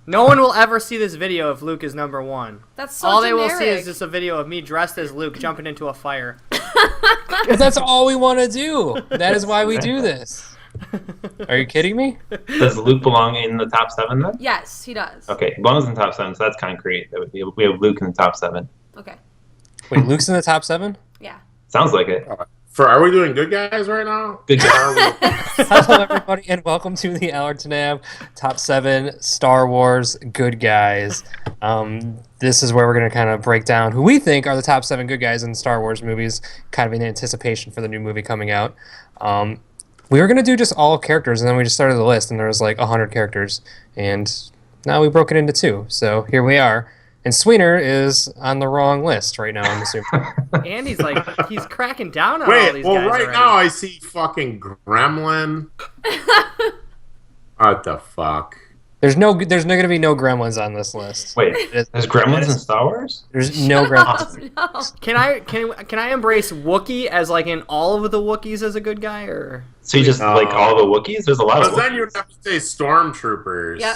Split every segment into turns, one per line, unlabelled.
No one will ever see this video if Luke is number 1.
That's so
all
generic.
they will see is just a video of me dressed as Luke jumping into a fire.
But that's all we want to do. That is why we do this. Are you kidding me?
Does Luke belong in the top 7 then?
Yes, he does.
Okay, he belongs in the top 7, so that's concrete. We have Luke in the top 7.
Okay.
Wait, Luke's in the top 7?
Yeah.
Sounds like it.
Are we doing good guys right now?
Good job.
Hello, everybody, and welcome to the Allertonab Top 7 Star Wars Good Guys. This is where we're going to kind of break down who we think are the top 7 good guys in Star Wars movies, kind of in anticipation for the new movie coming out. We were going to do just all characters, and then we just started the list, and there was like 100 characters, and now we broke it into 2. So here we are. And Sweener is on the wrong list right now, I'm assuming.
And he's cracking down on all these guys
right
already.
now I see fucking Gremlin. What the fuck?
There's going to be no Gremlins on this list.
Wait, there's Gremlins in Star Wars?
There's no Gremlins.
No.
Can I embrace Wookiee as like in all of the Wookiees as a good guy, or
So you just like all the Wookiees? There's a lot of
Because then
Wookiees.
you'd have to say Stormtroopers.
Yep.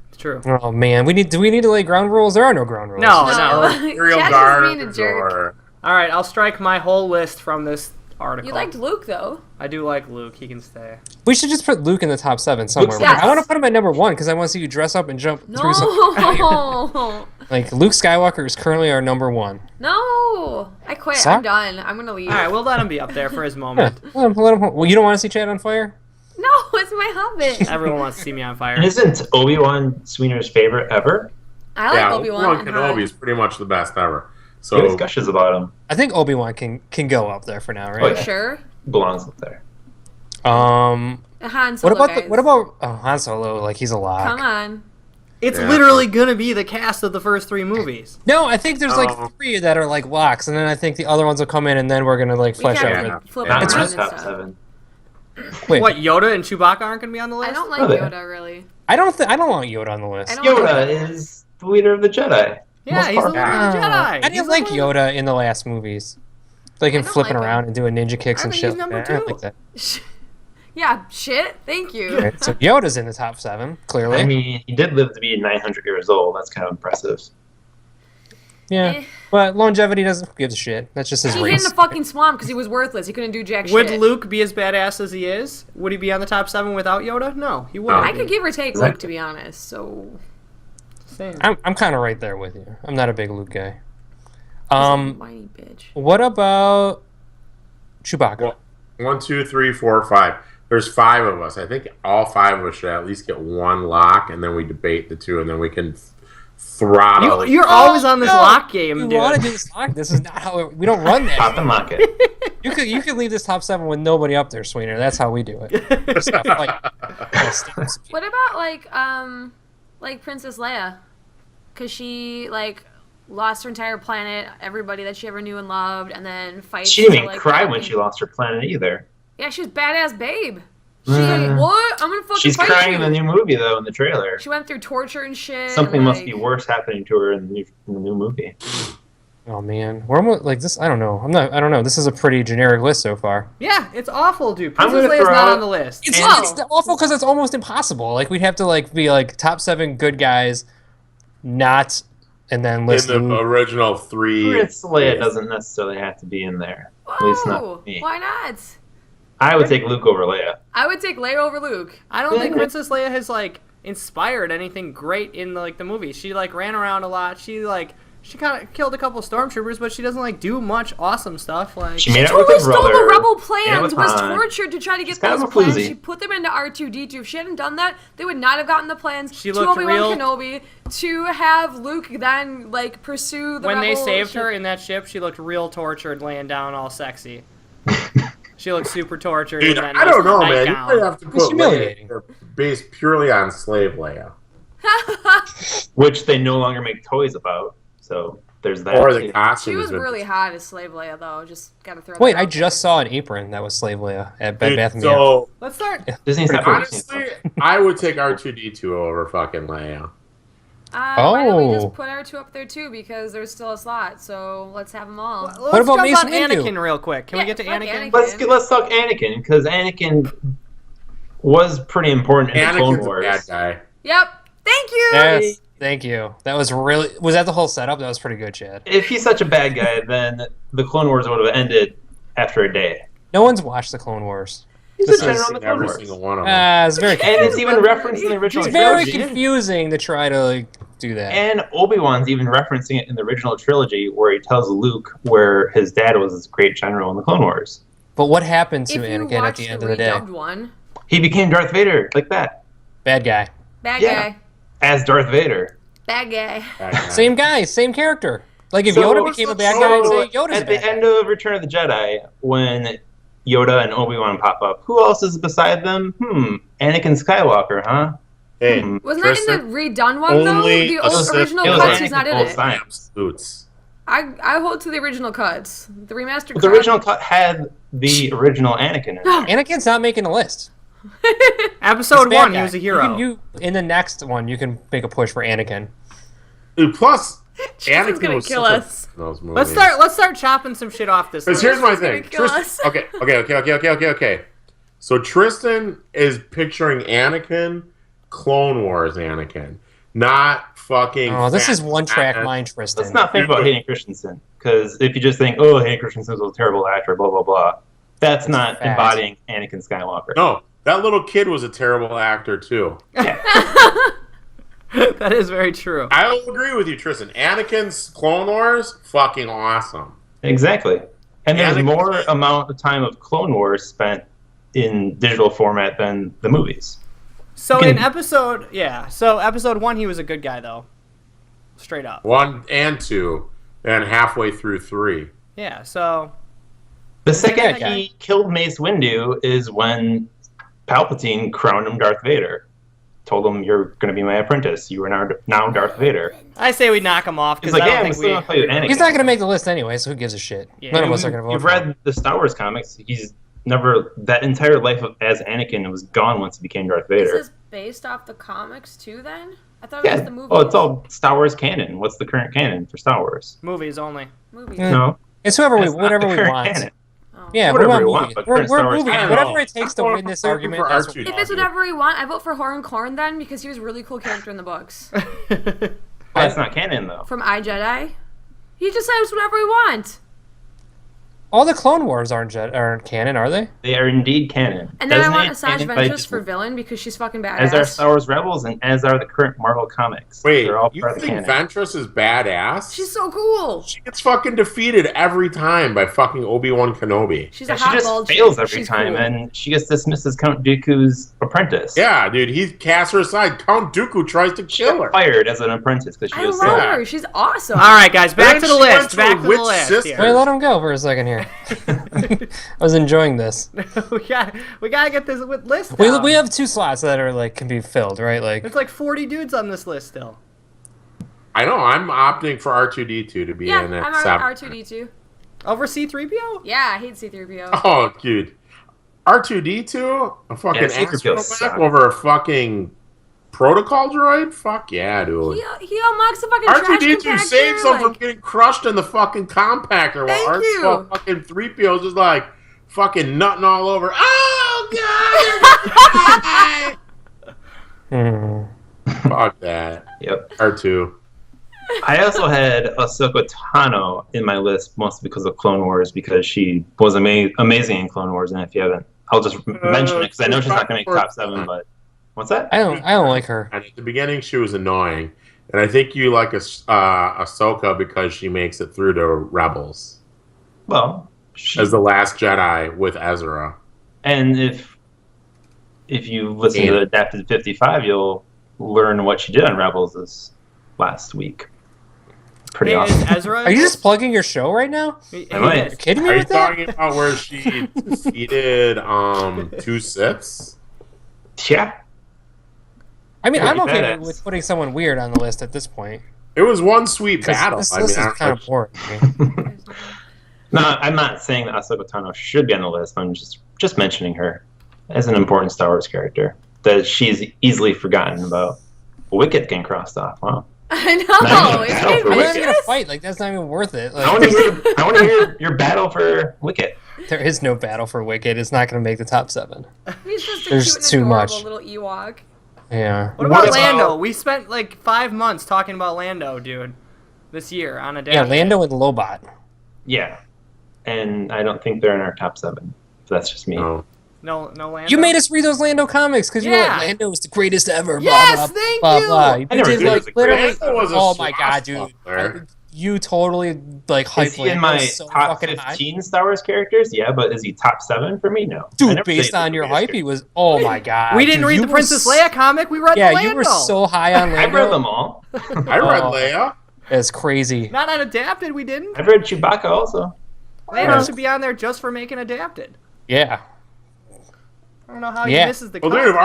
it's true?
Oh man, do we need to lay ground rules? There are no ground rules.
No.
Imperial
Jack is
Guards
being a jerk.
or...
All right, I'll strike my whole list from this article.
You liked Luke, though.
I do like Luke. He can stay.
We should just put Luke in the top 7 somewhere.
Yes.
I want to put him at number 1 because I want to see you dress up and jump through some fire.
No.
Like Luke Skywalker is currently our number 1.
No. I quit.
Sorry?
I'm done. I'm going to leave.
All right, we'll let him be up there for his
Yeah.
moment.
Let him, well, you don't want to see Chad on fire?
No, it's my husband.
Everyone wants to see me on fire.
And isn't Obi-Wan Sweener's favorite ever?
I like Obi-Wan.
Obi-Wan
and
Kenobi
Han.
is pretty much the best ever.
He always
So
gushes about him.
I think Obi-Wan can go up there for now,
Oh,
right?
yeah.
Sure.
Belongs up there.
Han
Solo,
what
guys.
about Han Solo? Like he's a lock.
Come on.
It's
Yeah.
literally gonna be the cast of the first 3 movies.
No, I think there's like
Oh.
3 that are like locks, and then I think the other ones will come in, and then we're gonna like
We
flesh
can't
out.
Yeah.
Like,
flip
Yeah.
Not
around
in
and
the top
stuff.
7.
wait,
What, Yoda and Chewbacca aren't gonna be on the list?
I don't like
Oh, they-
Yoda, really.
I don't want Yoda on the list.
I don't
Yoda is the leader of the Jedi.
Yeah,
Most
he's the
part.
leader of the Jedi.
I
He's
didn't like
the-
Yoda in the last movies. Like him
I don't
flipping
like him.
around and doing ninja kicks
I
and
think
shit.
he's number
like that. I don't
2.
like that.
Yeah, shit. Thank you.
Okay, so Yoda's in the top 7, clearly.
I mean, he did live to be 900 years old. That's kind of impressive.
Yeah,
Eh.
but longevity doesn't give a shit. That's just his
He hid in
race.
the fucking swamp because he was worthless. He couldn't do jack
Would
shit.
Luke be as badass as he is? Would he be on the top 7 without Yoda? No, he wouldn't.
I could give or take Luke, to be honest. So
Same.
I'm kind of right there with you. I'm not a big Luke guy.
whiny bitch.
What about Chewbacca?
Well, 1, 2, 3, 4, 5. There's 5 of us. I think all 5 of us should at least get 1 lock, and then we debate the 2, and then we can throttle.
You're
Oh,
always on this lock game,
You
dude.
want to do this lock? This is not how we don't run
Pop
that.
and lock it.
You could leave this top 7 with nobody up there, Sweener. That's how we do it. Just gotta fight.
What about like Princess Leia? Cause she like lost her entire planet, everybody that she ever knew and loved, and then fights.
She didn't
to,
even
like,
cry when
fucking-
she lost her planet either.
Yeah, she was badass babe. She
Mm.
what? I'm gonna fucking
She's
fight
crying
you.
in the new movie, though, in the trailer.
She went through torture and shit.
Something
and,
must
like,
be worse happening to her in the new movie.
Oh man, we're almost like this. I don't know. I don't know. This is a pretty generic list so far.
Yeah, it's awful, dude.
I'm
Princess
gonna
Leia's
throw
not
out-
on the list.
It's,
And-
it's awful because it's almost impossible. Like we'd have to like be like top 7 good guys, not, and then
in
list
the
Luke.
original 3.
Princess Leia doesn't necessarily have to be in there. At least not
Whoa,
for me.
why not?
I would take Luke over Leia.
I would take Leia over Luke.
I don't think Princess Leia has like inspired anything great in like the movie. She like ran around a lot. She kind of killed a couple stormtroopers, but she doesn't like do much awesome stuff. Like
She made it
Totally
with her
stole
brother.
the rebel
and
plans,
with
was
Han.
tortured to try to get
She's kind
those
of a
plans.
floozy.
She put them into R2-D2. If she hadn't done that, they would not have gotten the plans
She
to
looked
Obi-Wan
real-
Kenobi to have Luke then like pursue the
when they
rebel
saved
ship.
her in that ship, she looked real tortured, laying down all sexy. She looked super tortured.
Dude,
in that
I don't know, man. You
nightgown.
might have to
It's
put
humiliating.
Leia based purely on slave Leia.
Which they no longer make toys about. So there's that.
Or the
too.
costumes.
She was
that-
really hot as Slave Leia, though. Just gotta throw.
Wait,
that
I
out
just saw an apron that was Slave Leia at Bed
Dude,
Bath & Beyond.
so,
Let's start.
Disney's not
honestly, I would take R2-D2 over fucking Leia.
there. Why don't we
Oh.
just put R2 up there too? Because there's still a slot. So let's have them all.
Let's
about
jump
Mace
on
Windu?
Anakin real quick. Can we
Yeah,
get to
fuck
Anakin?
Anakin.
Let's talk Anakin, because Anakin was pretty important in the Clone
Anakin's a
Wars.
bad guy.
Yep. Thank you.
Yes, thank you. That was really. Was that the whole setup? That was pretty good, Chad.
If he's such a bad guy, then the Clone Wars would have ended after a day.
No one's watched the Clone Wars.
He's
This
a general
is
in the Clone
Every
Wars.
single one of them.
It's very.
And it's even referenced in the original
It's very
trilogy.
confusing to try to like do that.
And Obi-Wan's even referencing it in the original trilogy where he tells Luke where his dad was this great general in the Clone Wars.
But what happened to
If you
Anakin at
watch
the
the
end of the day?
redubbed one,
He became Darth Vader like that,
Bad guy.
bad
Yeah.
guy,
as Darth Vader.
bad guy.
That guy.
Same guy, same character. Like if
So-
Yoda became a bad guy, I'd say Yoda's a
At the
bad guy.
end of Return of the Jedi, when Yoda and Obi-Wan pop up, who else is beside them? Anakin Skywalker, huh?
Hey,
Wasn't
Tristan,
that in the redone one though?
only
The
a
old
Sith
original
kills
cuts,
Anakin
he's not in
full
it.
time.
Absolutes.
I hold to the original cuts. The remastered.
But the
cut.
original cut had the original Anakin in it.
Anakin's not making a list.
Episode
He's a bad
1,
guy.
he was a hero.
You in the next one, you can make a push for Anakin.
Dude, plus,
Jason's
Anakin
gonna
was
kill
such a-
us.
in those movies.
Let's start chopping some shit off this
Because
list.
here's my
Jason's
thing.
gonna kill us.
Okay. So Tristan is picturing Anakin, Clone Wars Anakin, not fucking.
Oh, this is
Fat
one track
Anakin.
mind, Tristan.
Let's not think about Hayden Christensen, because if you just think, oh, Hayden Christensen's a terrible actor, blah, blah, blah, that's not
fact.
embodying Anakin Skywalker.
No, that little kid was a terrible actor too.
That is very true.
I will agree with you, Tristan. Anakin's Clone Wars, fucking awesome.
Exactly. And there's
Anakin-
more amount of time of Clone Wars spent in digital format than the movies.
So
Okay.
in episode 1, he was a good guy though, straight up.
1 and 2, and halfway through 3.
Yeah. So
The second
bad guy.
he killed Mace Windu is when Palpatine crowned him Darth Vader. Told him, you're going to be my apprentice. You are now Darth Vader.
I say we knock him off
He's
because
like,
I
yeah,
don't
I'm
think
still going to play with Anakin.
He's not going to make the list anyway, so who gives a shit?
Yeah.
None of us are going to vote
You've
for him.
read the Star Wars comics. He's never, that entire life as Anakin was gone once he became Darth
Is
Vader.
this based off the comics too? Then I thought it was
Yeah.
the movie.
Oh, it's all Star Wars canon. What's the current canon for Star Wars?
movies only.
movies.
Yeah.
No.
It's whatever
that's not
whatever
the
we
current
want.
canon.
Oh.
Yeah,
Whatever
we
we
want
want, but
We're
current Star Wars
moving.
canon.
Whatever it takes to
I'm
win this
voting
argument.
for
That's
R2.
what
If it's whatever we want, I vote for Horan Korn then because he was a really cool character in the books.
That's not canon, though.
From iJedi, he just says whatever we want.
all the Clone Wars aren't canon, are they?
They are indeed canon.
And then I want
Designated
Asajj
canon by
Ventress
Disney.
for villain because she's fucking badass.
As are Star Wars Rebels and as are the current Marvel comics.
Wait,
They're all
you
part of the
think
canon.
Ventress is badass?
She's so cool.
She gets fucking defeated every time by fucking Obi-Wan Kenobi.
She's
Yeah,
a
she
hot
just
bulge.
fails every
She's
time,
cool.
and she gets dismissed as Count Dooku's apprentice.
Yeah, dude, he casts her aside. Count Dooku tries to
She
kill
got
her.
fired as an apprentice because she
I
was
love
sad.
her. She's awesome.
All right, guys, back
Then
to the
she went
list.
to
Back
a
to the
witch
list.
sister.
Here.
Wait, let him go for a second here. I was enjoying this.
we gotta get this list.
We
down.
have 2 slots that are like can be filled, right? Like
There's like 40 dudes on this list still.
I know, I'm opting for R2-D2 to be
Yeah,
in
I'm
at 7.
R2D2.
Over C3PO?
Yeah, I hate C3PO.
Oh, dude. R2-D2? A fucking
Yeah, C-3PO
astromech
sucks.
over a fucking protocol droid? Fuck yeah, dude.
He unlocks the fucking trash
R2-D2
compactor.
saves him from
like-
getting crushed in the fucking compactor
Thank
while
you.
fucking 3PO just like fucking nutting all over. Oh, God!
hmm.
Fuck that.
Yep.
R2.
I also had Ahsoka Tano in my list, mostly because of Clone Wars, because she was amazing in Clone Wars. And if you haven't, I'll just mention it because I know she's not going to make top 7. But what's that?
I don't like her.
And at the beginning, she was annoying. And I think you like Ahsoka because she makes it through to Rebels
Well, she,
as the last Jedi with Ezra.
and if you listen to the Adapted 55, you'll learn what she did on Rebels this last week. Pretty
Hey,
awesome.
is Ezra?
Are you just plugging your show right now?
I might.
Are you kidding me
Are you
with that?
talking about where she defeated 2 Siths?
Yeah.
I mean, I'm
Pretty
okay
badass.
with putting someone weird on the list at this point.
It was one sweet
'Cause
battle.
This
I
list
mean,
is kind of boring. to me.
No, I'm not saying that Ahsoka Tano should be on the list. I'm just mentioning her as an important Star Wars character that she's easily forgotten about. Wicket getting crossed off. Wow.
I
Not
know.
even
It's
a battle for
We're not
Wicket.
even gonna fight. Like that's not even worth it.
I want to
Like,
hear your battle for Wicket.
there is no battle for Wicked. It's not gonna make the top 7.
He's just a
There's
cute and
too
adorable
much.
little Ewok.
Yeah.
What about
What
Lando?
about-
We spent like 5 months talking about Lando, dude, this year on a day.
Yeah, Lando and Lobot.
Yeah, and I don't think they're in our top 7. That's just me.
No.
No Lando.
You made us read those Lando comics because you were
Yeah.
like, Lando was the greatest ever.
Yes,
blah, blah,
thank
blah,
you!
blah.
I
You
never
did
did.
like
It was
literally.
Lando was a
Oh my god, dude!
swashbuckler.
You totally like hyped
Is he in
Lando
my
so
top
fucking high.
15 Star Wars characters? Yeah, but is he top 7 for me? No. I
Dude,
never
based
say he's
on
the
your
greatest
hype, he was. Oh my god!
We didn't
dude,
read
you
the
were
Princess
s-
Leia comic. We read
Yeah,
the Lando.
you were so high on
character.
Lando.
I've read them all.
I read
Oh.
Leia.
It's crazy.
Not on Adapted, we didn't.
I've read Chewbacca also.
Lando should be on there just for making Adapted.
Yeah.
I don't know how
Yeah.
he misses the
Well,
cut.
dude, if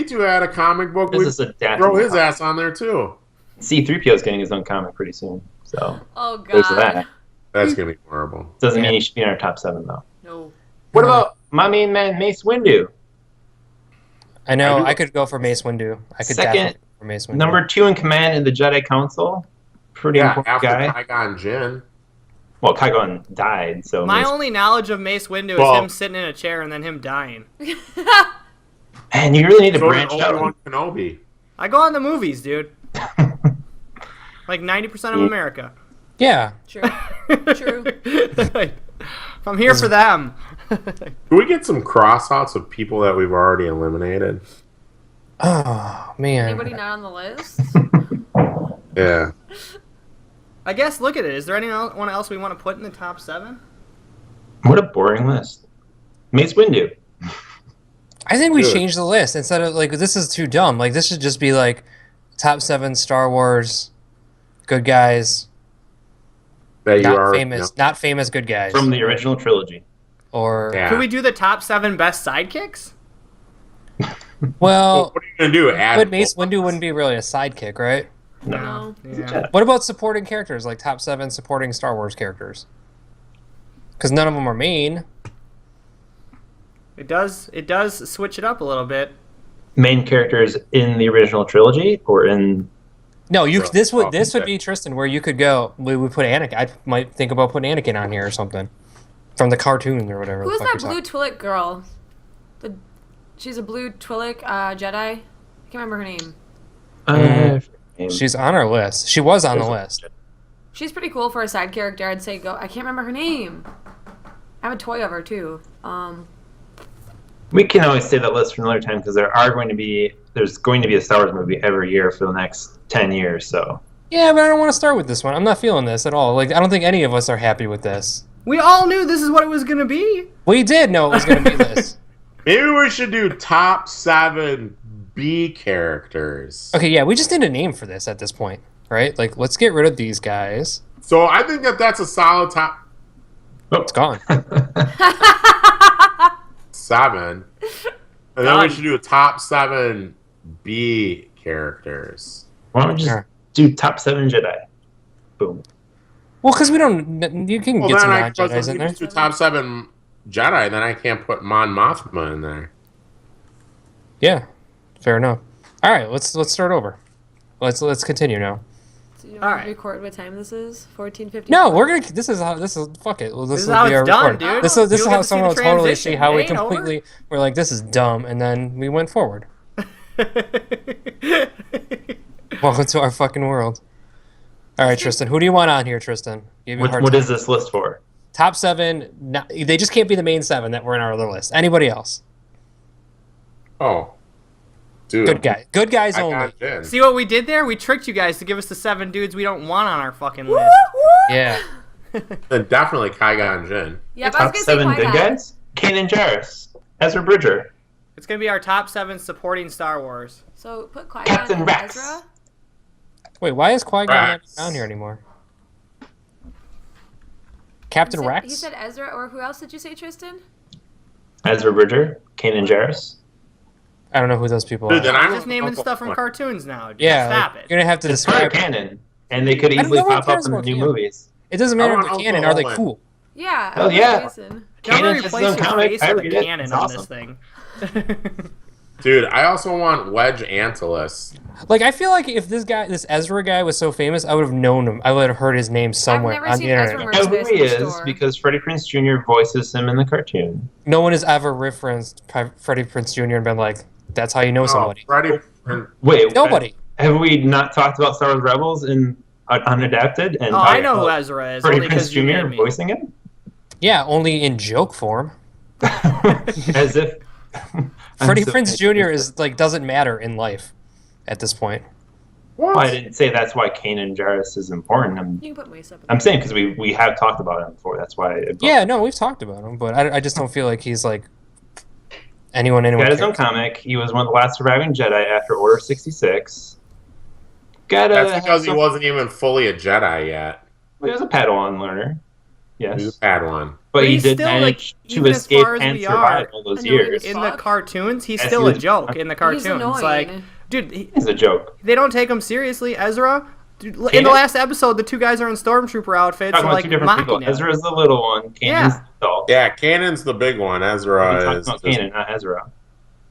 R2D2 had a comic book,
This
we'd
is adapted.
throw his ass on there too.
C-3PO is getting his own comic pretty soon, so
Oh god.
there's that.
That's gonna be horrible.
Doesn't mean
Yeah.
he should be in our top 7 though.
No.
What about my main man Mace Windu?
I know.
I do-
I could go for Mace Windu. I could
Second,
definitely go for Mace Windu.
Number 2 in command in the Jedi Council. Pretty
Yeah,
important
after
guy.
Qui-Gon Jinn.
Well, Qui-Gon died, so
My
Mace-
only knowledge of Mace Windu is
Well-
him sitting in a chair and then him dying.
Man, you really need to
So did
branch out.
Obi-Wan Kenobi.
I go on the movies, dude. Like 90% of America.
Yeah.
True. True.
I'm here for them.
Can we get some crossouts of people that we've already eliminated?
Oh man.
Anybody not on the list?
Yeah.
I guess, look at it. Is there anyone else we want to put in the top 7?
What a boring list. Mace Windu.
I think we
Good.
changed the list instead of like this is too dumb. Like this should just be like top 7 Star Wars good guys,
That you
not
are
famous, not famous good guys.
From the original trilogy.
Or
Yeah.
Could we do the top 7 best sidekicks?
well,
What are you gonna do? Add
but Mace Windu wouldn't be really a sidekick, right?
No.
Yeah.
What about supporting characters like top 7 supporting Star Wars characters? Because none of them are main.
It does switch it up a little bit.
Main characters in the original trilogy or in
No, you.
Bro,
This would
okay.
be Tristan, where you could go. We would put Anakin. I might think about putting Anakin on here or something from the cartoons or whatever.
Who's
the fuck
that
you're
blue Twi'lek girl? She's a blue Twi'lek Jedi. I can't remember her name.
talking- She's on our list. She was on the list.
She's pretty cool for a side character. I'd say go. I can't remember her name. I have a toy of her too.
We can always save that list for another time because there's going to be a Star Wars movie every year for the next 10 years. So
Yeah, but I don't want to start with this one. I'm not feeling this at all. Like I don't think any of us are happy with this.
We all knew this is what it was going to be.
We did know it was going to be this.
Maybe we should do top 7 B characters.
Okay, yeah, we just need a name for this at this point, right? Like, let's get rid of these guys.
So I think that's a solid top
It's gone.
7. And then we should do a top 7 B characters.
why don't we just
Sure.
do top 7 Jedi? Boom.
Well, because we don't. You can
Well,
get
then
some
I
non-Jedi's in there.
do top 7 Jedi, then I can't put Mon Mothma in there.
Yeah, fair enough. All right, let's start over. Let's continue now.
So you
All
want
right.
to record what time this is? 14:50.
No, we're gonna. This is fuck it. Well,
This is
will
how
be
it's
our
done,
recording.
dude.
This is
You'll
how
get to see
someone will
the
totally
transition.
see how we
It ain't over.
completely. We're like, this is dumb, and then we went forward. Welcome to our fucking world. All right, Tristan. Who do you want on here, Tristan? Give me a hard
What
time.
is this list for?
Top 7. They just can't be the main 7 that were in our other list. Anybody else?
Oh. Dude.
Good guy. Good guys
I
only.
got Jin.
See what we did there? We tricked you guys to give us the 7 dudes we don't want on our fucking list.
Yeah.
Then definitely Qui-Gon Jinn.
Yep, I was
Top
gonna say
7 good
Qui-Gon.
guys? Kanan Jarrus. Ezra Bridger.
It's going to be our top 7 supporting Star Wars.
So put Qui-Gon
Captain
and
Rex.
Ezra.
Wait, why is Qui-Gon not
Rex.
down here anymore? Captain
He said-
Rex?
He said Ezra, or who else did you say, Tristan?
Ezra Bridger. Kanan Jarrus.
I don't know who those people
Dude,
are.
then I
I'm
don't
just naming
know
stuff from
what-
cartoons now. Dude.
Yeah,
Stop
like,
it.
you're gonna have to
It's part of
describe.
canon. And they could
I don't
easily
know who
pop up
cares
in the
about
new
canon.
movies.
It doesn't matter
I
if
want
they're canon.
Uncle
Are they
Owen.
cool?
Yeah.
Oh,
I love
yeah.
Jason.
Don't
Canon
replace
is
your
some comic.
face
I
with
read
a
it.
cannon
It's
on
awesome.
this thing.
Dude, I also want Wedge Antilles.
Like, I feel like if this Ezra guy was so famous, I would have known him. I would have heard his name somewhere
never
on the
seen
internet.
Ezra
I know who
Merchandise
he
in the
is
store.
because Freddie Prinze Jr. voices him in the cartoon.
No one has ever referenced Freddie Prinze Jr. and been like, "That's how you know
Oh,
somebody."
Freddie
Wait,
Nobody.
have we not talked about Star Wars Rebels in Unadapted? And
Oh, I know who
about
Ezra is.
Freddie
Only
Prinze
because you made
Jr.
me.
voicing him?
Yeah, only in joke form.
As if
Freddie
so
Prinze Jr. is like doesn't matter in life at this point.
What?
Well, I didn't say that's why Kanan Jarrus is important.
You can put Mace up.
I'm saying because we have talked about him before. That's why.
Yeah, no, we've talked about him, but I just don't feel like he's like anyone.
He got his own
cares.
comic. He was one of the last surviving Jedi after Order 66.
That's because he wasn't even fully a Jedi yet.
Well, he was a Padawan learner.
He was
Yes,
a Padawan.
but he
he's
did
still,
manage
like,
to
even as
escape
far as
and
we
survive
are,
all those
annoying
years.
In the
Fuck.
cartoons, he's
Yes,
still
he
a
was-
joke in the
He's
cartoons.
annoying.
Like, dude,
He's a joke.
they don't take him seriously. Ezra, dude, in
Kanan?
the last episode, the two guys are in stormtrooper outfits,
Talking
and,
about
like
two different
mocking
people.
him.
Ezra's the little one. Kanan's
Yeah.
the adult.
Yeah, Kanan's the big one.
We're
Ezra
talking
is.
about
just-
Kanan, not Ezra.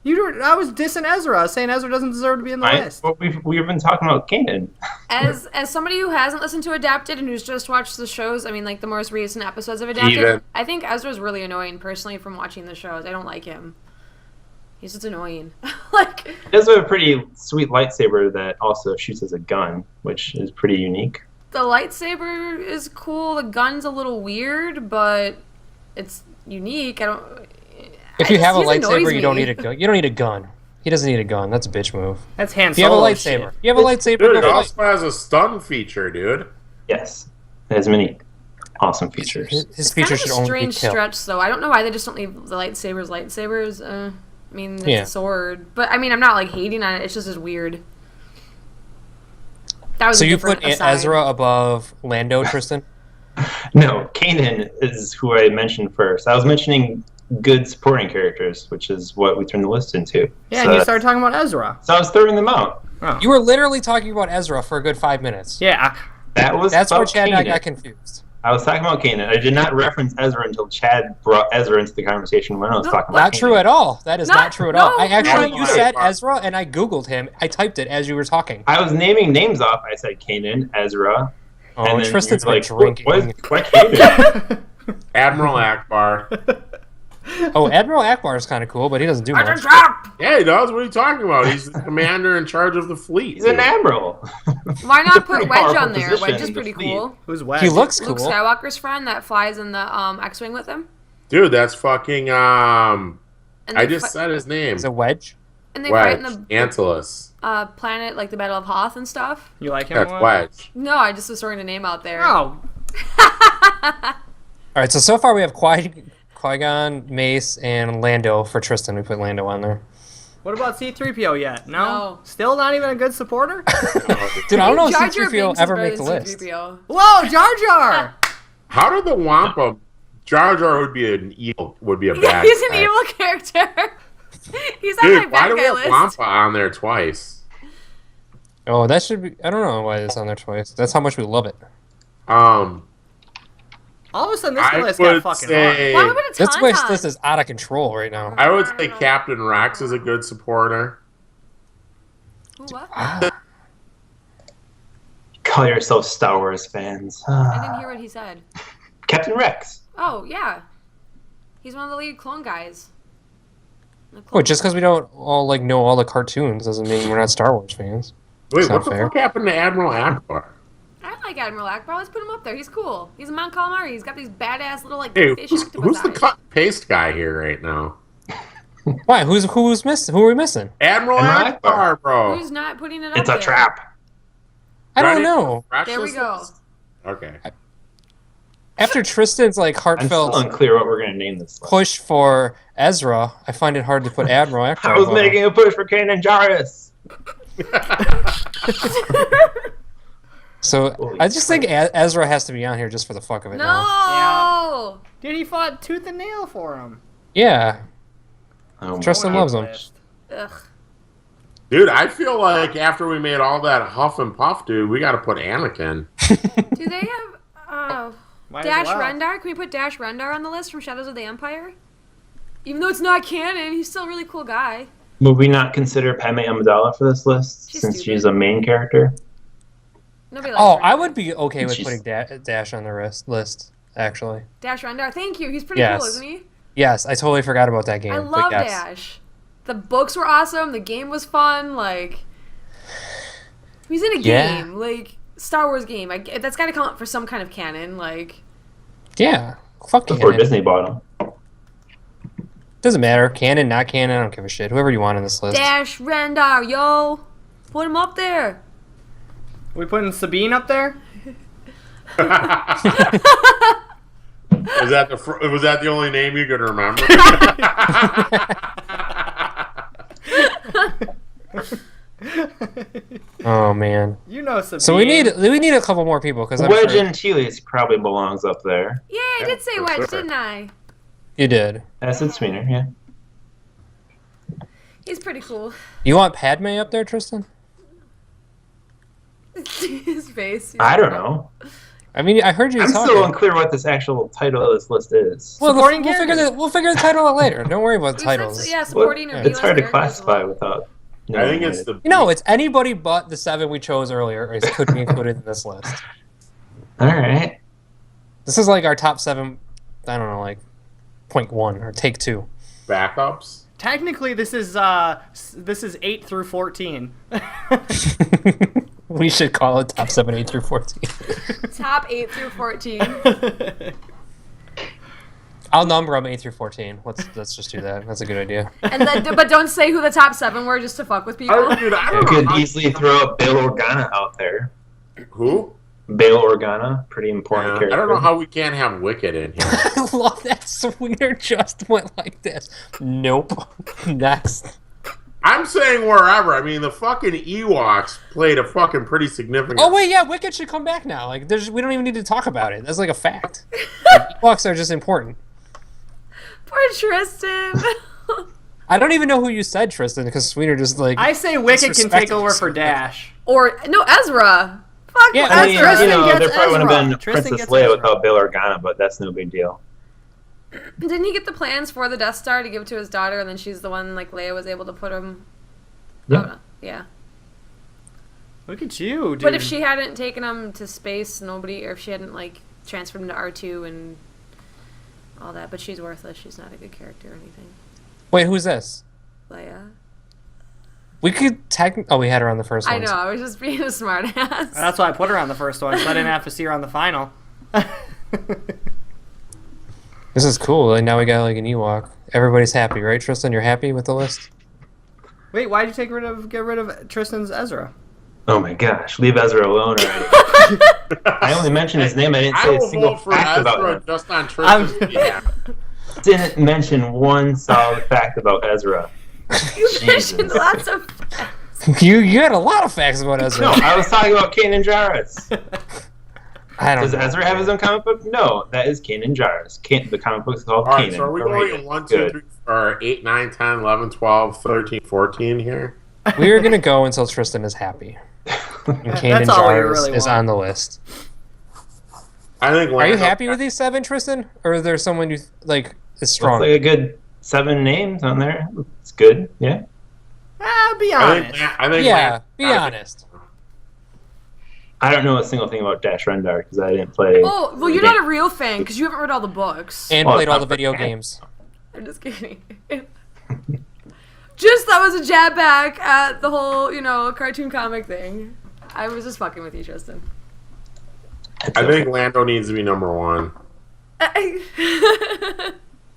I was dissing Ezra, saying Ezra doesn't deserve to be in the list.
Well, we've been talking about Kanan.
As somebody who hasn't listened to Adapted and who's just watched the shows, I mean, like the most recent episodes of Adapted,
Even.
I think Ezra's really annoying personally from watching the shows. I don't like him. He's just annoying. Like,
He does have a pretty sweet lightsaber that also shoots as a gun, which is pretty unique.
the lightsaber is cool. The gun's a little weird, but it's unique.
If you have a
he just annoys
lightsaber, you don't
me.
need a gun. You don't need a gun. He doesn't need a gun. That's a bitch move.
That's Han
If you have a
Solo
lightsaber,
shit.
you have a lightsaber.
Dude, it
go for
also has a stun feature, dude.
Yes, it has many awesome features.
his
Kind
feature
of
should
a
only be
strange
kill.
stretch, though. I don't know why they just don't leave the lightsabers. I mean, it's
Yeah.
a sword, but I mean, I'm not like hating on it. It's just as weird. That was
So
a
you
different
put
aside.
Ezra above Lando, Tristan?
No, Kanan is who I mentioned first. I was mentioning good supporting characters, which is what we turned the list into.
Yeah,
so,
and you started talking about Ezra.
so I was throwing them out.
Oh.
You were literally talking about Ezra for a good 5 minutes.
Yeah.
That was
That's where
about
Chad and I
Kanan.
got confused.
I was talking about Kanan. I did not reference Ezra until Chad brought Ezra into the conversation when I was
No,
talking about
Not
Kanan.
true at all. That is not true at all.
no,
I actually,
no.
you said Ezra, and I Googled him. I typed it as you were talking.
I was naming names off. I said Kanan, Ezra.
Oh,
and then
Tristan's
you're
been drinking.
What Kanan?
Admiral Akbar.
Oh, Admiral Akbar is kind of cool, but he doesn't do much.
Yeah, he does. What are you talking about? He's the commander in charge of the fleet.
He's an
dude.
admiral.
Why not put
Pretty
Wedge
powerful
on there?
position
Wedge is
in the
pretty
fleet.
cool.
Who's Wedge?
He looks
Luke
cool.
Skywalker's friend that flies in the X-wing with him.
Dude, that's fucking.
And
I
they
just
fi-
said his name.
He's a wedge.
and they fight
Wedge.
in the
Antilus.
planet, like the Battle of Hoth and stuff.
You like him?
That's
a lot?
Wedge.
No, I just was throwing a name out there.
Oh,
All right, so far we have Qui-Gon, Mace, and Lando for Tristan. We put Lando on there.
what about C-3PO yet? No?
No.
Still not even a good supporter?
Dude, I don't know if
Jar Jar
C-3PO
Binks is
ever
better
make the
than
list.
C-3PO.
Whoa, Jar Jar!
How did the Wampa? Jar Jar would be an evil. Would be a
Yeah,
bad.
he's an
guy.
evil character. He's on my
Dude, why
bad
do we
guy
have
list.
Wampa on there twice?
Oh, that should be... I don't know why it's on there twice. That's how much we love it.
Um,
All of a sudden, this
I
list got
would
fucking
say.
Why would we put a
This wish
Tauntaun?
list is out of control right now.
I would say Captain Rex is a good supporter.
Ooh, what?
Call yourself Star Wars fans.
I didn't hear what he said.
Captain Rex.
Oh, yeah. He's one of the lead clone guys. The clone-
Well, just because we don't all like know all the cartoons doesn't mean we're not Star Wars fans.
Wait,
It's
what
not
the
fair.
fuck happened to Admiral Akbar?
I like Admiral Akbar. Let's put him up there. He's cool. He's a Mount Calamari. He's got these badass little like
Hey,
fish
who's
octopus
the
eyes.
cut and paste guy here right now?
Why? Who's missing? Who are we missing?
Admiral
Admiral
Akbar,
Akbar.
bro.
Who's not putting it up
It's a
there?
trap.
I don't
Ready?
know.
Fresh
There we
this
go.
list? Okay.
After Tristan's like
I'm still
heartfelt
unclear what we're going to name this list.
push for Ezra, I find it hard to put Admiral Akbar.
I was
above him.
making a push for Kanan Jarrus.
So
Holy
I just think Ezra has to be on here just for the fuck of it.
No.
Now.
Dude, he fought tooth and nail for him.
Yeah,
Oh,
Tristan
boy.
loves him.
List.
Ugh.
Dude, I feel like after we made all that huff and puff, dude, we got to put Anakin.
Do they have
Might
Dash
as well.
Rendar? Can we put Dash Rendar on the list from Shadows of the Empire? Even though it's not canon, he's still a really cool guy.
Would we not consider Padme Amidala for this list
She's
since
stupid.
she's a main character?
Nobody likes
Oh,
Rendar.
I would be okay with
She's-
putting Dash on the list. Actually,
Dash Rendar. Thank you. He's pretty
Yes.
cool, isn't he?
yes, I totally forgot about that game.
I
but
love
yes.
Dash. the books were awesome. The game was fun. Like, he's in a game, like Star Wars game. That's got to count for some kind of canon. Like,
Yeah. Fuck
Before
canon.
Disney bought him.
Doesn't matter. Canon, not canon. I don't give a shit. Whoever you want in this list.
Dash Rendar, yo, put him up there.
We putting Sabine up there?
Was that the only name you could remember?
Oh man.
You know Sabine.
So we need a couple more people because
Wedge Antilles probably belongs up there.
Yeah, I did say
for
Wedge,
sure.
didn't I?
You did.
Acid Sweener, yeah.
He's pretty cool.
You want Padme up there, Tristan?
His face.
I don't know.
I mean, I heard you
I'm
talking.
still unclear what this actual title of this list is.
Well,
Supporting
we'll figure the title out later. Don't worry about the
We said
titles.
yeah,
Well,
supporting or
it's hard to
villains
classify
characters as well.
without.
I think it's the.
You know, it's anybody but the 7 we chose earlier could be included in this list.
All right.
This is like our top 7. I don't know, like point 1 or take 2.
backups.
Technically, this is 8 through 14.
We should call it top 7, 8 through 14.
Top 8 through 14.
I'll number them 8 through 14. Let's just do that. That's a good idea.
And then, but don't say who the top 7 were just to fuck with people.
Dude, I
You
don't know
could
how-
easily throw up Bail Organa out there.
Who?
Bail Organa, pretty important
I
character.
don't know how we can't have Wicked in here.
I love that Sweeter just went like this. Nope. Next.
I'm saying wherever. I mean, the fucking Ewoks played a fucking pretty significant.
Oh wait, yeah, Wicked should come back now. Like, we don't even need to talk about it. That's like a fact. Like, Ewoks are just important.
Poor Tristan.
I don't even know who you said, Tristan, because Sweeter just like.
I say Wicket can take
disrespected
over
us.
for Dash.
Or, no, Ezra. Fuck
Yeah,
I mean,
Ezra.
Tristan
you know,
gets
there probably would have
Ezra.
been
Tristan
Princess
gets
Leia
Ezra.
without Bail Organa, but that's no big deal.
Didn't he get the plans for the Death Star to give to his daughter, and then she's the one, like, Leia was able to put him...
Yeah.
Oh, no. Yeah.
Look at you, dude.
But if she hadn't taken him to space, nobody... Or if she hadn't, like, transferred him to R2 and all that. But she's worthless. She's not a good character or anything.
Wait, who's this?
Leia.
We could Oh, we had her on the first one.
I know, I was just being a smartass.
That's why I put her on the first one, so I didn't have to see her on the final.
This is cool. Like, now we got like an Ewok. Everybody's happy, right, Tristan? You're happy with the list?
Wait, why'd you get rid of Tristan's Ezra?
Oh my gosh, leave Ezra alone already. I only mentioned his name. I didn't
I
say a
will
single
vote for
fact about
Ezra
him.
just on Tristan's behalf.
Didn't mention one solid fact about Ezra.
You
Jesus.
mentioned lots of...
You had a lot of facts about Ezra.
No, I was talking about Kanan Jarrus.
I don't
Does
know.
Ezra have his own comic book? No, that is Kanan Jarrus. The comic book is called
All right,
Kanan.
so are we
All right,
going in 1, 2,
good.
3, or 8, 9, 10, 11, 12, 13, 14 here?
We're gonna go until Tristan is happy. And Kanan
That's all we
Jarrus
really
is
want.
on the list.
I think.
Are you happy with these 7, Tristan? Or is there someone you like is
Looks
strong?
like a good 7 names on there. It's good, yeah.
Be
I
honest.
think. I think.
Yeah, be honest.
I don't know a single thing about Dash Rendar because I didn't play.
Oh, well, you're not a real fan, because you haven't read all the books.
And
Oh,
played all
it's
the
not
video
for-
games.
I'm just kidding. Just that was a jab back at the whole, cartoon comic thing. I was just fucking with you, Tristan.
I think Lando needs to be number 1.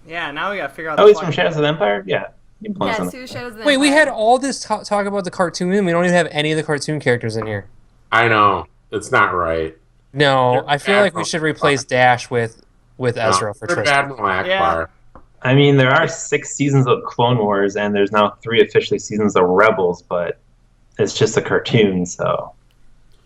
Yeah, now we gotta figure out
Oh,
the
he's from
fucking-
Shadows of the Empire? Yeah. You can play
Yeah,
something.
Sue Shadows of the
Wait, we
Empire.
had all this talk about the cartoon, and we don't even have any of the cartoon characters in here.
I know it's not right.
No,
You're
I feel like we
Admiral
should replace Dash with Ezra for
You're
Tristan.
Admiral Akbar.
I mean, there are 6 seasons of Clone Wars, and there's now 3 officially seasons of Rebels, but it's just a cartoon, so.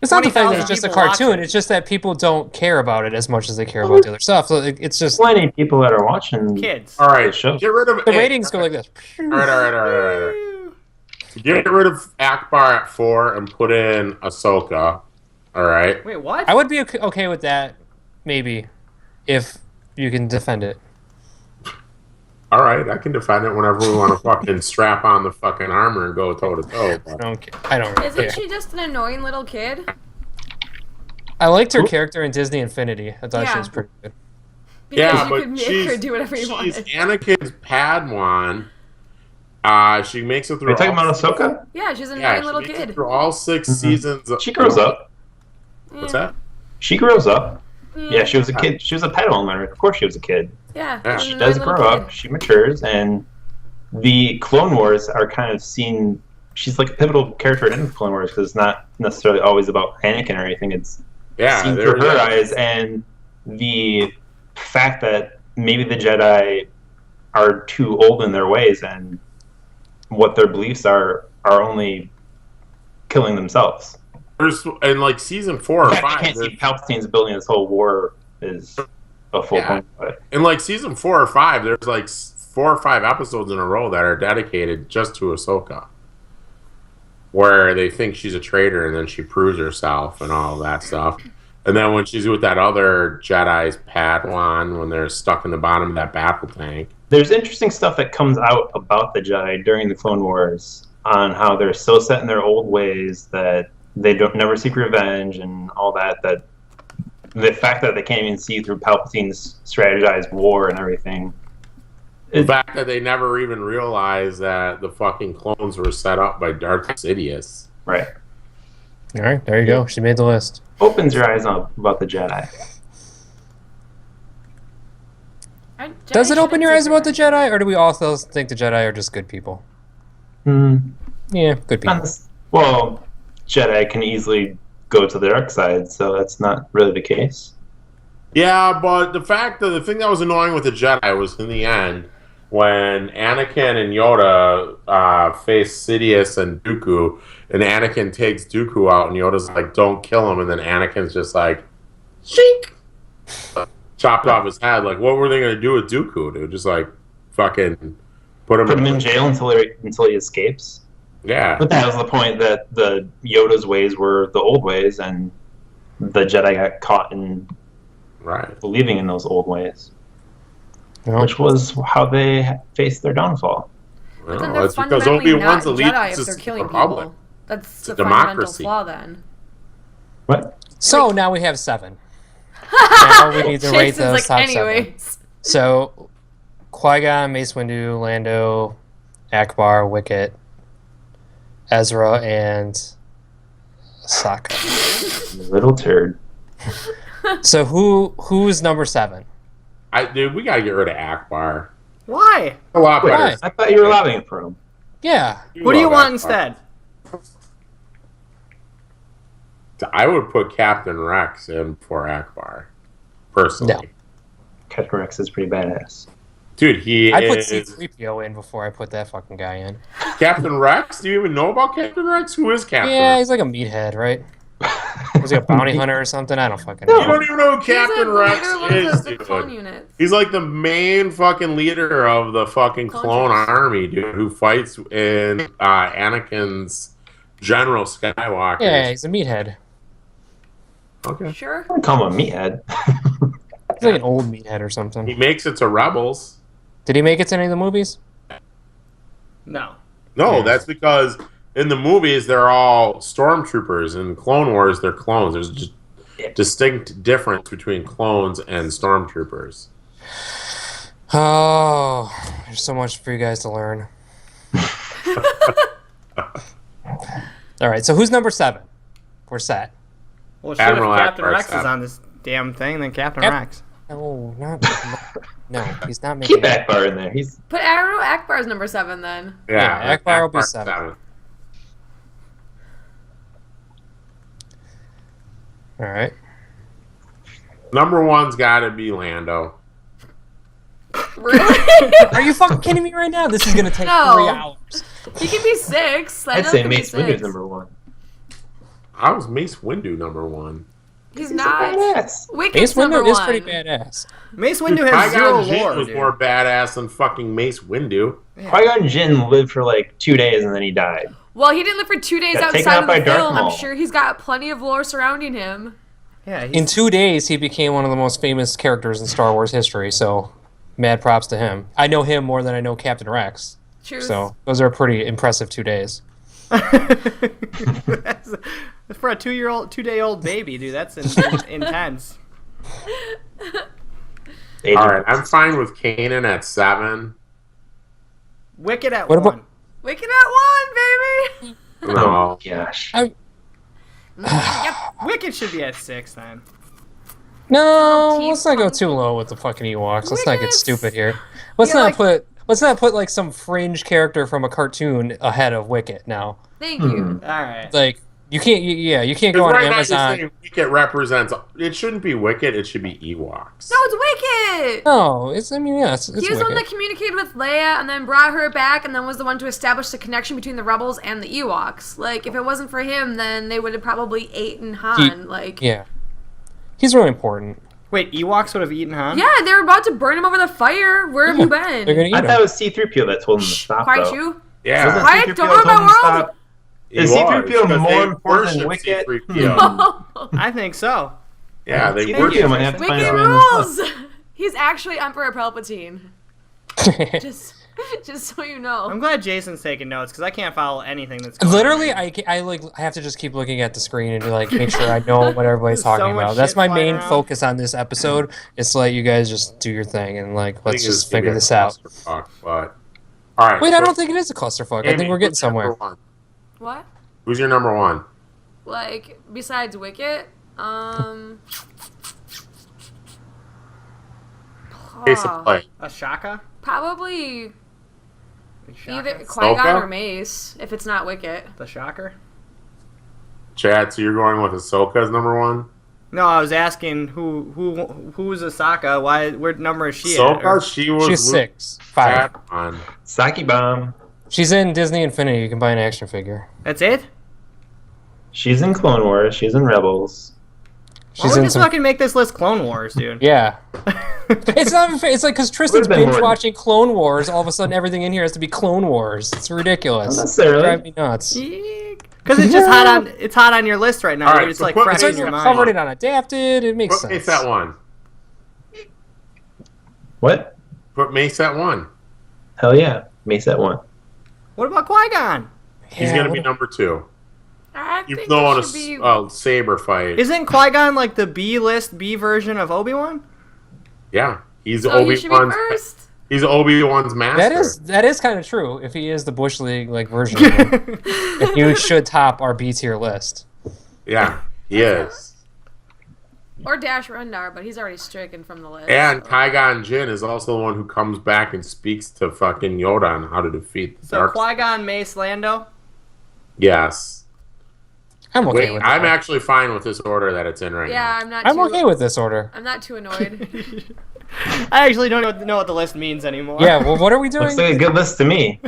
It's not the fact that
20,000
it's just a
people
cartoon.
watching.
It's just that people don't care about it as much as they care about the other stuff. So it's just
Plenty of people that are watching.
Kids.
All right,
The show.
get rid of
the
hey,
ratings go like this.
All right. Get rid of Akbar at 4 and put in Ahsoka. All right.
Wait, what?
I would be okay with that, maybe, if you can defend it.
All right, I can defend it whenever we want to fucking strap on the fucking armor and go toe to toe.
I don't really
Isn't
care.
she just an annoying little kid?
I liked her
Who?
character in Disney Infinity. I thought she
Yeah.
was pretty good.
Because
Yeah,
you
but
could make her do whatever you
she's
wanted.
Anakin's Padawan, She makes it
Are
through.
you talking about Ahsoka?
Yeah, she's a
Yeah,
annoying
she
little
makes it
kid.
through all 6
Mhm.
seasons.
She grows up.
What's that?
She grows up. Yeah, she was a kid. She was a Padawan learner. Of course, she was a kid.
Yeah,
Yeah.
she's
She
an
does
annoying
grow
little
up.
kid.
She matures, and the Clone Wars are kind of seen. She's like a pivotal character in the Clone Wars because it's not necessarily always about Anakin or anything. It's seen through her eyes, and the fact that maybe the Jedi are too old in their ways and what their beliefs are only killing themselves.
There's in like season 4 or
In fact,
5.
I can't see Palpatine's building this whole war is a full point. But
In like season 4 or 5, there's like 4 or 5 episodes in a row that are dedicated just to Ahsoka, where they think she's a traitor and then she proves herself and all that stuff. And then when she's with that other Jedi's Padawan, when they're stuck in the bottom of that battle tank.
there's interesting stuff that comes out about the Jedi during the Clone Wars on how they're so set in their old ways that they don't never seek revenge and all that. That the fact that they can't even see through Palpatine's strategized war and everything.
The fact that they never even realized that the fucking clones were set up by Darth Sidious.
Right.
All right, there you go. She made the list.
Opens your eyes up about the Jedi.
Does it open your eyes about the Jedi, or do we all still think the Jedi are just good people? Yeah, good people.
Well, Jedi can easily go to the dark side, so that's not really the case.
Yeah, but the thing that was annoying with the Jedi was in the end when Anakin and Yoda face Sidious and Dooku, and Anakin takes Dooku out, and Yoda's like, "Don't kill him," and then Anakin's just like, "Shink," chopped off his head. Like, what were they gonna do with Dooku, dude? Just like fucking put him
in jail until he escapes.
Yeah,
but that was the point, that the Yoda's ways were the old ways, and the Jedi got caught in believing in those old ways, which was how they faced their downfall.
But then they're fundamentally not Jedi if they're killing people. That's the fundamental flaw then.
What?
So now we have 7. Now we need to rate those
like,
top
anyways.
7. So Qui-Gon, Mace Windu, Lando, Akbar, Wicket, Ezra, and Sokka.
Little turd.
So who's number 7?
Dude, we gotta get rid of Akbar.
Why?
A lot better.
I thought you were lobbying it for him.
Yeah.
Who do you want instead?
I would put Captain Rex in for Akbar, personally.
No.
Captain Rex is pretty badass.
Dude,
I put C-3PO in before I put that fucking guy in.
Captain Rex? Do you even know about Captain Rex? Who is Captain
Yeah,
Rex?
he's like a meathead, right? Was he a bounty hunter or something? I don't fucking know.
You don't even know who Captain Rex is,
the
dude.
clone units.
He's like the main fucking leader of the fucking clone army, dude, who fights in Anakin's General Skywalker.
Yeah, he's a meathead.
Okay.
Sure.
I wouldn't call him a meathead.
He's like an old meathead or
He
something.
makes it to Rebels.
Did he make it to any of the movies?
No.
No, that's because in the movies they're all stormtroopers. In Clone Wars, they're clones. There's just distinct difference between clones and stormtroopers.
Oh, there's so much for you guys to learn. All right, so who's number 7? We're set.
Well, shit,
Admiral
if Captain
Akbar
Rex is
7.
on this damn thing, then Captain
Yep.
Rex.
No, no, he's not making
Keep
it.
Akbar in there. He's
Put Admiral Akbar's number 7 then.
Yeah, Akbar will be 7. All right.
Number 1's got to be Lando.
Really?
Are you fucking kidding me right now? This is gonna take
No.
3 hours.
He can be 6.
I'd say Mace Windu's number 1.
I was Mace Windu number 1.
He's not.
Badass.
Wicked's
Mace
number
Windu
1.
is pretty badass.
Mace Windu has zero
Qui-Gon Jinn
lore,
was
dude.
more badass than fucking Mace Windu.
Qui-Gon Jinn lived for like 2 days and then he died.
Well, he didn't live for 2 days
Got taken
outside
out
of
by
the
Darth
film. I'm
Maul.
sure he's got plenty of lore surrounding him.
Yeah,
In 2 days, he became one of the most famous characters in Star Wars history. So, mad props to him. I know him more than I know Captain Rex.
Truth.
So those are pretty impressive 2 days.
For a 2-day-old baby, dude, that's intense.
All right, I'm fine with Kanan at 7.
Wicked at
What
1.
Wicked at 1, baby.
No.
Gosh.
Yep.
Wicked should be at 6 then.
No,
Team
let's not go
Punk.
too low with the fucking Ewoks. Let's not get
Wickets.
stupid here. Let's
Yeah,
not put like some fringe character from a cartoon ahead of Wicket now.
Thank you.
All right.
Like you can't you can't go
Because
on
right now you're
Amazon.
saying Wicket represents. It shouldn't be Wicket. It should be Ewoks.
No, it's Wicked.
No, it's it's
He was the one that
Wicket.
communicated with Leia and then brought her back and then was the one to establish the connection between the Rebels and the Ewoks. Like, if it wasn't for him, then they would have probably eaten Han.
Yeah, he's really important.
Wait, Ewoks would have eaten Han?
Yeah, they were about to burn him over the fire. Where have you been?
They're gonna eat
I
him.
thought it was C-3PO that told him to stop,
Quiet
though.
you.
Yeah.
Wasn't
Quiet,
C-3PO
don't ruin
told him
my
to
world.
stop? Is C-3PO more important than Wicket?
I think so.
Yeah, they
C-3PO
worship.
might have to find
Wicked
a random
rules. He's actually Emperor Palpatine. Just so you know.
I'm glad Jason's taking notes because I can't follow anything that's going
Literally,
on.
I have to just keep looking at the screen and like make sure I know what everybody's
So
talking
much
about. That's
shit
my
flying
main
around.
focus on this episode. Is to let you guys just do your thing and like let's just figure this out.
But all right.
Wait, I don't think it is a clusterfuck. I
Amy,
think we're getting
who's your number
somewhere.
one?
What?
Who's your number one?
Like, besides Wicket?
Ace of play.
Ashaka?
Probably either
Ashaka?
Qui-Gon
Ahsoka?
or Mace, if it's not Wicket.
The Shocker?
Chad, so you're going with Ahsoka as number one?
No, I was asking who's Asaka? What number is she at?
Ahsoka, she was
She's
with
5.
Chad on.
Saki Bomb.
She's in Disney Infinity. You can buy an action figure.
That's it?
She's in Clone Wars. She's in Rebels.
Why
She's
would
in
just
some.
fucking make this list Clone Wars, dude?
Yeah. It's not even fair. It's like because Tristan's
Would've been
binge
more-
watching Clone Wars. All of a sudden, everything in here has to be Clone Wars. It's ridiculous.
Not necessarily.
Drive me nuts.
Because it's just hot on your list right now.
All right,
It's
so
like
put-
fresh
so
in your
you're
mind.
Covered it on Adapted. It makes
Put
sense.
Mace at one.
What?
Put Mace at one.
Hell yeah. Mace at 1.
What about Qui-Gon?
He's
Yeah,
going to be
what-
number 2.
I
Even
think
though on
it should be...
a saber fight.
Isn't Qui-Gon like the B version of Obi-Wan?
Yeah. He's
So he should be
Obi-Wan's
first?
He's Obi-Wan's master.
That is kind of true. If he is the Bush League like version of him, and you should top our B tier list.
Yeah, he is.
Or Dash Rendar, but he's already stricken from the list.
And
so.
Qui-Gon Jinn is also the one who comes back and speaks to fucking Yoda on how to defeat the
So
Dark.
Qui-Gon, Mace, Lando?
Yes.
I'm okay
Wait,
with
I'm
that.
actually fine with this order that it's in right
Yeah,
now.
I'm
I'm okay with this order.
I'm not too annoyed.
I actually don't know what the list means anymore.
Yeah. Well, what are we doing?
Looks like a good list to me.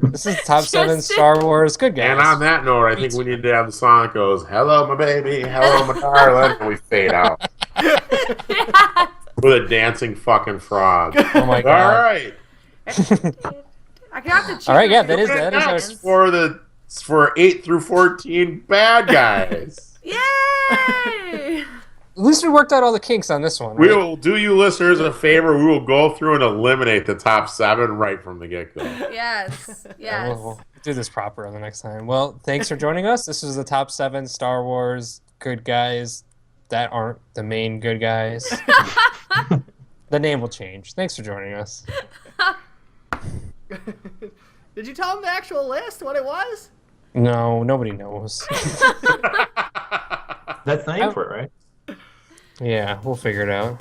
This is top 7
Just-
Star Wars good guys.
And on that note, I think we need to have the song that goes, "Hello, my baby, hello, my darling," and we fade out with a dancing fucking frog.
Oh my
All
god.
right.
I can have to choose.
All right, yeah, that is
Next
our-
for 8 through 14 bad guys.
Yay!
At least we worked out all the kinks on this one.
We
Right?
will do you listeners a favor. We will go through and eliminate the top 7 right from the get go.
Yes.
Yeah,
Yes.
we'll do this proper the next time. Well, thanks for joining us. This is the top 7 Star Wars good guys that aren't the main good guys. The name will change. Thanks for joining us.
Did you tell him the actual list, what it was?
No, nobody knows.
That's the name for it, right?
Yeah, we'll figure it out.